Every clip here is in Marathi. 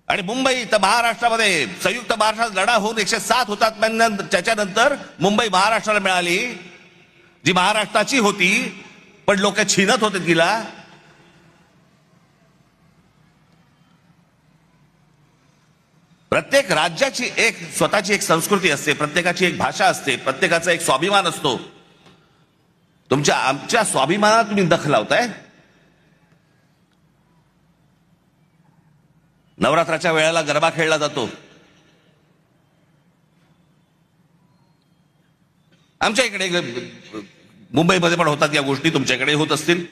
आणि मुंबई तर महाराष्ट्रामध्ये संयुक्त महाराष्ट्रात लढा होऊन 107 हुतात्म्यांना त्याच्यानंतर मुंबई महाराष्ट्राला मिळाली, जी महाराष्ट्राची होती, पण लोक छीनत होते तिला. प्रत्येक राज्याची एक स्वतःची एक संस्कृती असते, प्रत्येकाची एक भाषा असते, प्रत्येकाचा एक स्वाभिमान असतो. आमच्या स्वाभिमानात तुम्ही दखल लावताय. नवरात्राच्या वेळेला गरबा खेळला जातो. आमच्या इकडे मुंबईमध्ये पण होतात या गोष्टी, तुमच्याकडे होत असतील.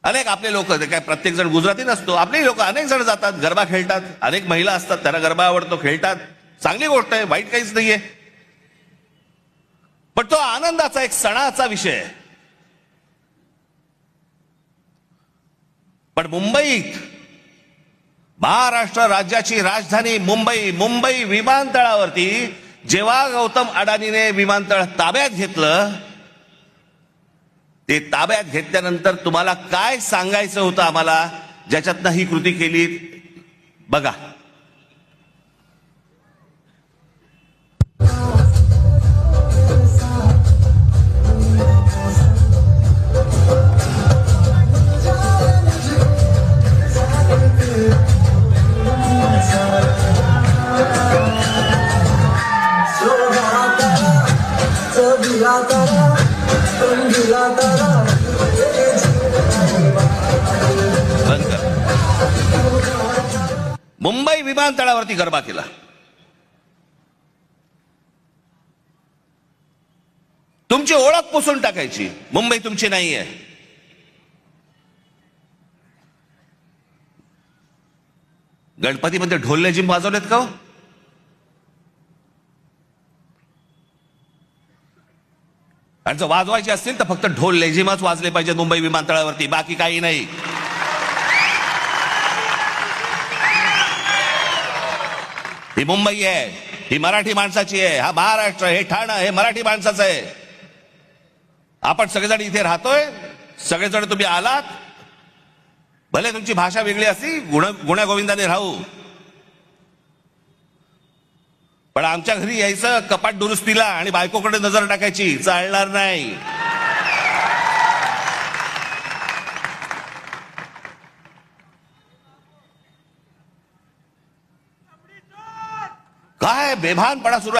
अनेक आपले लोक, काय प्रत्येक जण गुजराती नसतो, आपले लोक अनेक जण जातात, गरबा खेळतात. अनेक महिला असतात, त्यांना गरबा आवडतो, खेळतात. चांगली गोष्ट आहे, वाईट काहीच नाहीये. पण तो आनंदाचा एक सणाचा विषय आहे. पण मुंबईत, महाराष्ट्र राज्याची राजधानी मुंबई विमानतळावरती जेव्हा गौतम अडानीने विमानतळ ताब्यात घेतलं, ते ताब्यात घेतल्यानंतर तुम्हाला काय सांगायचं होतं आम्हाला, ज्याच्यातनं ही कृती केली, बघा. मुंबई विमानतळावरती गरबा केला. तुमची ओळख पुसून टाकायची. मुंबई तुमची नाहीये. गणपतीमध्ये ढोल लेझिम वाजवलेत का हो? आणि जर वाजवायचे असतील तर फक्त ढोल लेझिमच वाजले पाहिजे मुंबई विमानतळावरती, बाकी काही नाही. ही मुंबई आहे, ही मराठी माणसाची आहे. हा महाराष्ट्र, हे ठाणं, हे मराठी माणसाचं आहे. आपण सगळेजण इथे राहतोय, सगळेजण तुम्ही आलात. भले तुमची भाषा वेगळी असती, गुण्यागोविंदाने राहू, पण आमच्या घरी यायचं कपाट दुरुस्तीला आणि बायकोकडे नजर टाकायची, चालणार नाही. काय बेभानपणा सुरू